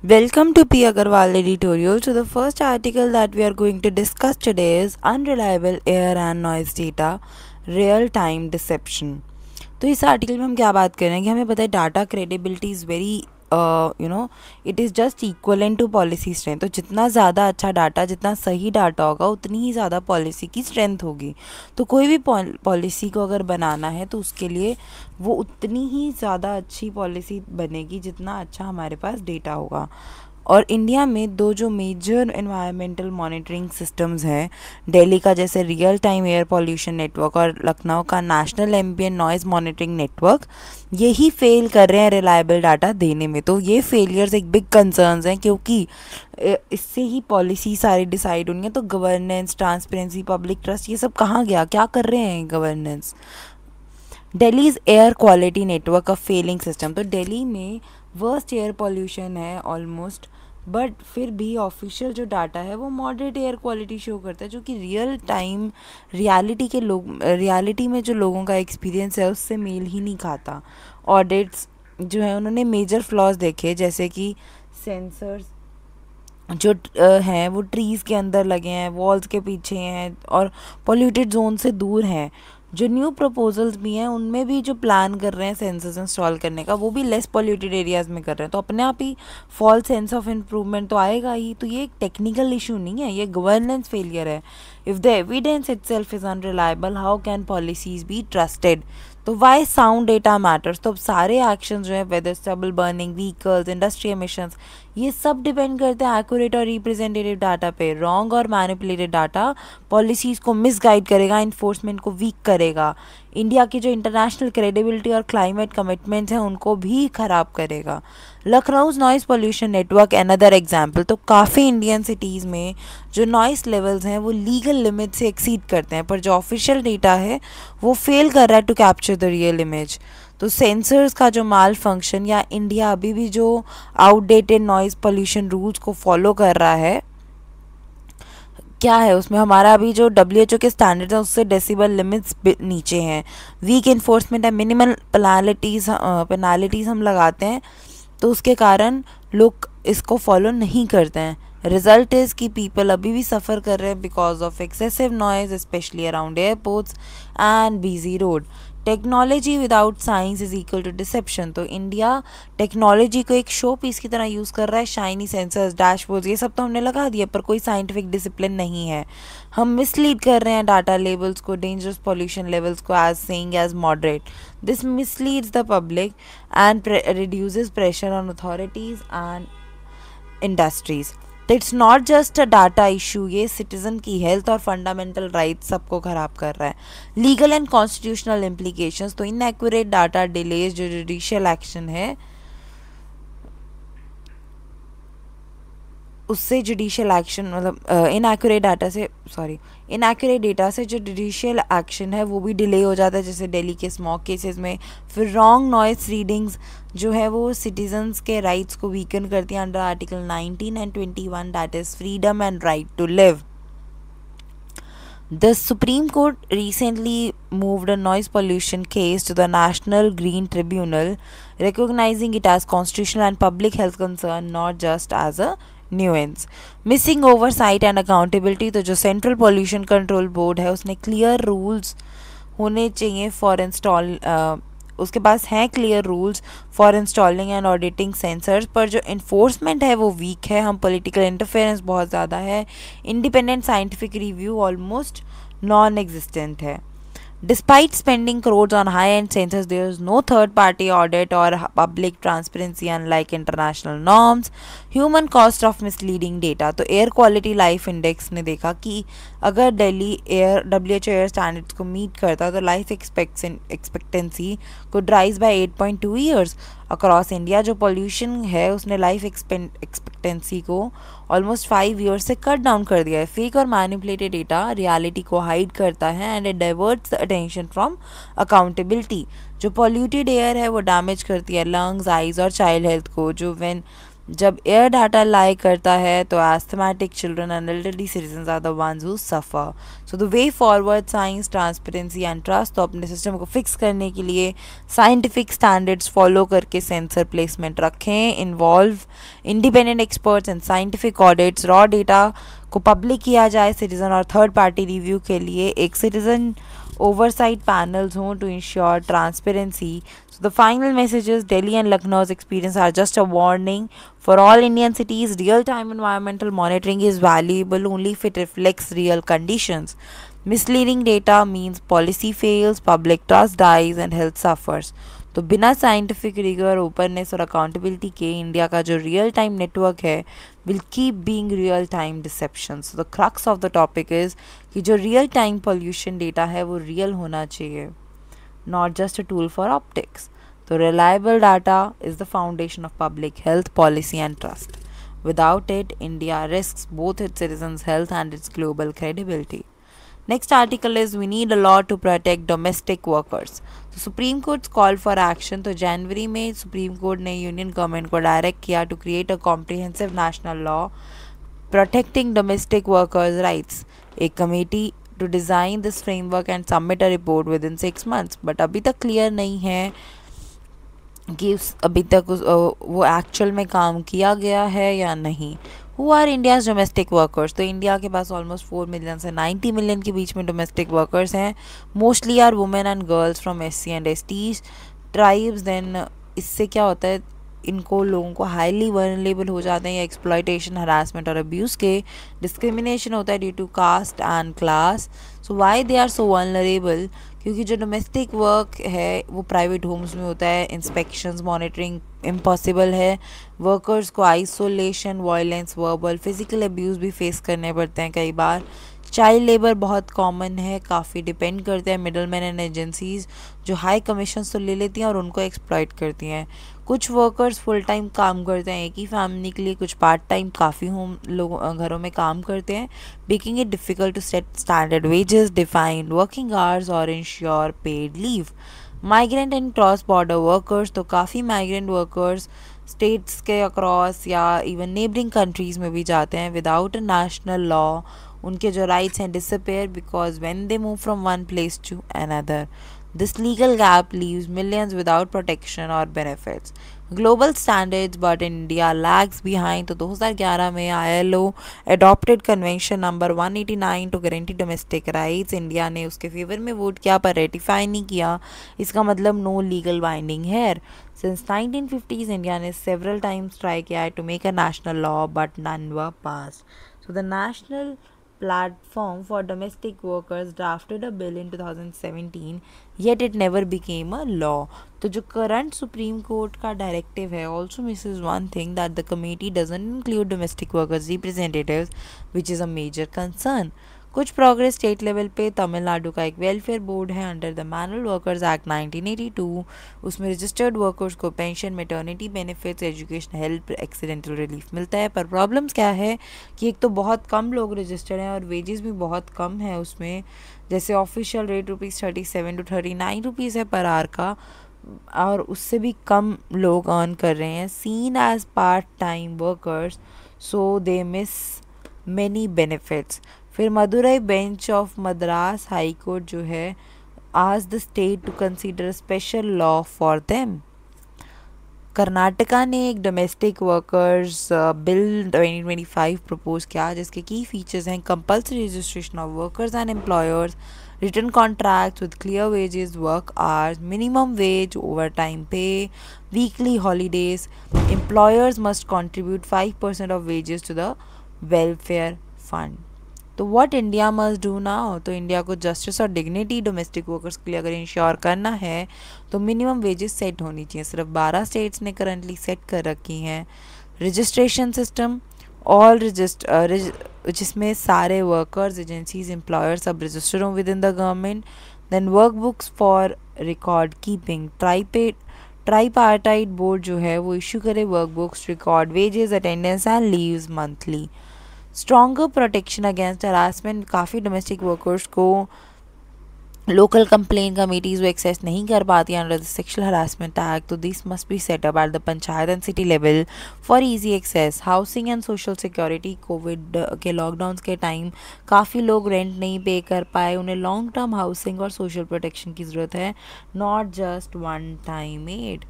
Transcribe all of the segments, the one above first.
Welcome to P. Agarwal editorial. So, the first article that we are going to discuss today is Unreliable Air and Noise Data Real Time Deception. तो इस article में हम क्या बात कर रहे हैं कि हमें पता है data credibility is very it is just equivalent to policy strength. तो जितना ज़्यादा अच्छा डाटा, जितना सही डाटा होगा, उतनी ही ज़्यादा पॉलिसी की स्ट्रेंथ होगी. तो कोई भी पॉलिसी को अगर बनाना है तो उसके लिए वो उतनी ही ज़्यादा अच्छी पॉलिसी बनेगी जितना अच्छा हमारे पास डेटा होगा. और इंडिया में दो जो मेजर एनवायरमेंटल मॉनिटरिंग सिस्टम्स हैं, दिल्ली का जैसे real time air pollution network और लखनऊ का national ambient noise monitoring network, यही फेल कर रहे हैं रिलायबल डाटा देने में. तो ये फेलियर्स एक बिग कंसर्न्स हैं क्योंकि इससे ही पॉलिसी सारी डिसाइड होनी है. तो गवर्नेंस, ट्रांसपेरेंसी, पब्लिक ट्रस्ट, ये सब कहाँ गया? क्या कर रहे हैं governance? Delhi's air quality network, a failing system. तो दिल्ली में वर्स्ट एयर पॉल्यूशन है ऑलमोस्ट, बट फिर भी ऑफिशियल जो डाटा है वो मॉडरेट एयर क्वालिटी शो करता है, जो कि रियल टाइम रियलिटी में जो लोगों का एक्सपीरियंस है उससे मेल ही नहीं खाता. ऑडिट्स जो है उन्होंने मेजर फ्लॉज देखे, जैसे कि सेंसर्स जो हैं वो ट्रीज़ के अंदर लगे हैं, वॉल्स के पीछे हैं और पॉल्यूटेड जोन से दूर हैं. जो न्यू प्रपोजल्स भी हैं उनमें भी जो प्लान कर रहे हैं सेंसर्स इंस्टॉल करने का, वो भी लेस पॉल्यूटेड एरियाज़ में कर रहे हैं. तो अपने आप ही फॉल्स सेंस ऑफ इम्प्रूवमेंट तो आएगा ही. तो ये एक टेक्निकल इशू नहीं है, ये गवर्नेंस फेलियर है. If the evidence itself is unreliable, how can policies be trusted? तो वाई साउंड डेटा मैटर्स. तो अब सारे एक्शन जो है, whether stubble burning, vehicles, industry emissions, ये सब डिपेंड करते हैं एक्यूरेट और रिप्रेजेंटेटिव डाटा पे. रॉन्ग और मैनिपुलेटेड डाटा पॉलिसीज़ को मिसगाइड करेगा, इन्फोर्समेंट को वीक करेगा, इंडिया की जो इंटरनेशनल क्रेडिबिलिटी और क्लाइमेट कमिटमेंट्स हैं उनको भी ख़राब करेगा. लखनऊ's noise pollution network another example. तो काफ़ी इंडियन सिटीज़ में जो नॉइस लेवल्स हैं वो लीगल लिमिट से एक्सीड करते हैं, पर जो ऑफिशियल डेटा है वो फेल कर रहा है to capture the real image. तो सेंसर्स का जो माल फंक्शन, या इंडिया अभी भी जो आउटडेटेड नॉइज़ पोल्यूशन रूल्स को फॉलो कर रहा है, क्या है उसमें हमारा अभी जो WHO के स्टैंडर्ड्स हैं उससे डेसिबल लिमिट्स नीचे हैं. वीक इन्फोर्समेंट है, मिनिमल पेनाल्टीज़ हम लगाते हैं, तो उसके कारण लोग इसको फॉलो नहीं करते हैं. रिजल्ट इज़ कि पीपल अभी भी सफ़र कर रहे हैं because of excessive noise, specially around airports and busy road. Technology without science is equal to deception. तो इंडिया टेक्नोलॉजी को एक शो पीस की तरह यूज़ कर रहा है. शाइनी सेंसर्स, डैशबोर्ड्स, ये सब तो हमने लगा दिया, पर कोई साइंटिफिक डिसिप्लिन नहीं है. हम मिसलीड कर रहे हैं डाटा लेवल्स को, डेंजरस पॉल्यूशन लेवल्स को as saying as moderate. This misleads the public and reduces pressure on authorities and industries. तो it's not just a data issue, ये सिटीजन की हेल्थ और फंडामेंटल राइट्स सबको ख़राब कर रहा है. Legal and constitutional implications. तो इनएक्यूरेट डाटा डिलेज जो जुडिशियल एक्शन है उससे जुडिशियल एक्शन, मतलब इनएक्यूरेट डेटा से जो जुडिशियल एक्शन है वो भी डिले हो जाता है, जैसे दिल्ली के स्मॉग केसेस में. फिर रॉन्ग नॉइस रीडिंग्स जो है वो सिटीजन्स के राइट्स को वीकन करती हैं under article 19 and 21, that is freedom and right to live. The Supreme Court recently moved a noise pollution case to the National Green Tribunal, recognizing it as constitutional and public health concern, not just as a nuance. Missing oversight and accountability. तो जो central pollution control board है उसने clear rules होने चाहिए for उसके पास हैं clear rules for installing and auditing sensors, पर जो इन्फोर्समेंट है वो वीक है. हम पॉलिटिकल इंटरफेरेंस बहुत ज़्यादा है. Independent scientific review almost non existent है. Despite spending crores on high-end sensors, there is no third-party audit or public transparency unlike international norms. Human cost of misleading data. तो air quality life index ने देखा कि अगर Delhi WHO air standards को meet करता तो life expectancy could rise by 8.2 years. Across India जो pollution है उसने लाइफ एक्सपेक्टेंसी को ऑलमोस्ट 5 ईयर्स से कट डाउन कर दिया है. फेक और मैनिपुलेटेड डेटा रियलिटी को हाइड करता है and it diverts the attention from accountability. जो पॉल्यूटेड एयर है वो डैमेज करती है लंग्स, आइज और चाइल्ड हेल्थ को. जो व्हेन जब एयर डाटा लाई करता है तो asthmatic children and elderly citizen are the ones who suffer. So the way forward science, transparency and trust. तो अपने सिस्टम को फिक्स करने के लिए साइंटिफिक स्टैंडर्ड्स फॉलो करके सेंसर प्लेसमेंट रखें, involve independent experts and scientific audits, raw data को public किया जाए सिटीजन और थर्ड पार्टी रिव्यू के लिए, एक सिटीजन oversight panels हों to ensure transparency. So the final message is Delhi and Lucknow's experience are just a warning for all Indian cities. Real-time environmental monitoring is valuable only if it reflects real conditions. Misleading data means policy fails, public trust dies and health suffers. तो बिना scientific rigour, openness और accountability के India का जो real time network है will keep being real time deception. So the crux of the topic is कि जो real time pollution data है वो रियल होना चाहिए, not just a tool for optics. तो reliable data is the foundation of public health policy and trust. Without it, India risks both its citizens' health and its global credibility. Next article is we need a law to protect domestic workers. तो Supreme Court's call for action. तो जनवरी में Supreme court ने union government को direct किया to create a comprehensive national law protecting domestic workers rights. एक committee to design this framework and submit a report within 6 months. But अभी तक clear नहीं है कि अभी तक वो एक्चुअल में काम किया गया है या नहीं. Who are India's domestic workers. तो इंडिया के पास ऑलमोस्ट 4 मिलियन से 90 मिलियन के बीच में डोमेस्टिक वर्कर्स हैं. Mostly are women and girls from SC and ST tribes. Then इससे क्या होता है, इनको लोगों को हाईली वनरेबल हो जाते हैं या एक्सप्लॉयटेशन, हरासमेंट और अब्यूज़ के डिस्क्रिमिनेशन होता है due to caste and class. So why they are so vulnerable? क्योंकि जो डोमेस्टिक वर्क है वो प्राइवेट होम्स में होता है, इंस्पेक्शंस मॉनिटरिंग इम्पॉसिबल है, वर्कर्स को isolation, violence, verbal, physical abuse भी फेस करने पड़ते हैं कई बार. चाइल्ड लेबर बहुत कॉमन है, काफ़ी डिपेंड करते हैं मिडल मैन एंड एजेंसीज जो हाई कमीशंस तो ले लेती हैं और उनको एक्सप्लॉइट करती हैं. कुछ वर्कर्स फुल टाइम काम करते हैं एक ही फैमिली के लिए, कुछ पार्ट टाइम काफ़ी होम लोगों घरों में काम करते हैं, making it difficult to set standard wages, define working hours और ensure paid leave. Migrant and cross border workers. तो काफ़ी माइग्रेंट वर्कर्स स्टेट्स के अक्रॉस या इवन नेबरिंग कंट्रीज़ में भी जाते हैं विदाउट अ नेशनल लॉ. उनके जो राइट्स हैं disappear because when they move from one place to another. This legal gap leaves millions without protection or benefits. Global standards, but India lags behind. तो 2011 में ILO adopted convention number 189 to guarantee domestic rights. India ने उसके favour में vote किया पर ratify नहीं किया. इसका मतलब no legal binding है. Since 1950s, इंडिया ने several times try किया है to make a national law, but none were passed. So the national platform for domestic workers drafted a bill in 2017, yet it never became a law. तो जो current supreme court का directive है also misses one thing that the committee doesn't include domestic workers representatives, which is a major concern. कुछ progress state level पे. तमिलनाडु का एक welfare board है under the manual workers act 1982. उसमें registered workers को pension, maternity benefits, education, help, accidental relief मिलता है. पर प्रॉब्लम्स क्या है कि एक तो बहुत कम लोग रजिस्टर्ड हैं और वेजेस भी बहुत कम है उसमें. जैसे ऑफिशियल रेट ₹37 to ₹39 है पर आवर का, और उससे भी कम लोग अर्न कर रहे हैं. Seen as part time workers, so they miss many benefits. फिर Madurai bench of Madras High Court जो है आज the state to consider special law for them. Karnataka ने एक डोमेस्टिक वर्कर्स बिल 2025 प्रपोज किया जिसके की फीचर्स हैं compulsory registration of workers and employers, written contracts with clear wages, work hours, minimum wage, overtime pay, weekly holidays. Employers must contribute 5% of wages to the welfare fund. तो what India must do now. तो India को justice और dignity domestic workers के लिए अगर ensure करना है तो मिनिमम वेजेस सेट होनी चाहिए. सिर्फ 12 स्टेट्स ने करंटली सेट कर रखी हैं. रजिस्ट्रेशन सिस्टम ऑल जिसमें सारे वर्कर्स, एजेंसीज, एम्प्लॉयर्स सब रजिस्टर हों within the government. Then work books for record keeping. Tripartite board जो है वो इशू करे work books, record wages, attendance and leaves monthly. Stronger protection against harassment. काफ़ी domestic workers को local complaint committees वो access नहीं कर पाती under the sexual harassment act, तो this must be set up at the panchayat and city level for easy access. Housing and social security, Covid के lockdown के time काफ़ी लोग रेंट नहीं पे कर पाए, उन्हें लॉन्ग टर्म हाउसिंग और सोशल प्रोटेक्शन की ज़रूरत है, not just one time aid.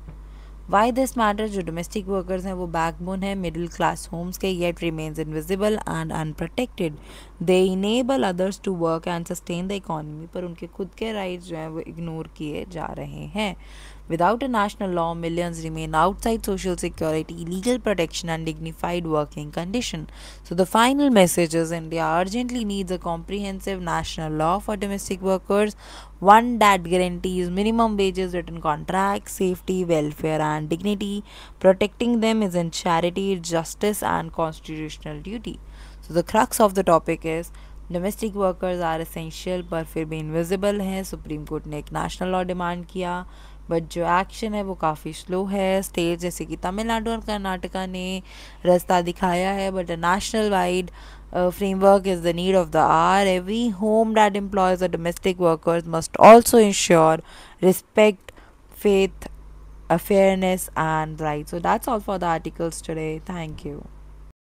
Why this matters, जो डोमेस्टिक वर्कर्स हैं वो बैकबोन है मिडिल क्लास होम्स के, yet remains invisible and unprotected. They enable others to work and sustain the economy, पर उनके खुद के राइट्स जो हैं वो इग्नोर किए जा रहे हैं। Without a national law, millions remain outside social security, legal protection, and dignified working condition. So the final message is India urgently needs a comprehensive national law for domestic workers, one that guarantees minimum wages, written contracts, safety, welfare, and dignity. Protecting them is in charity, justice, and constitutional duty. So the crux of the topic is domestic workers are essential पर फिर भी invisible हैं। Supreme court ने एक national law demand किया, but जो action है वो काफ़ी स्लो है। स्टेट जैसे कि तमिलनाडु और कर्नाटका ने रास्ता दिखाया है, but a national wide framework is the need of the hour. Every home that employs a domestic workers must also ensure respect, faith, fairness, and rights. So that's all for the articles today. Thank you.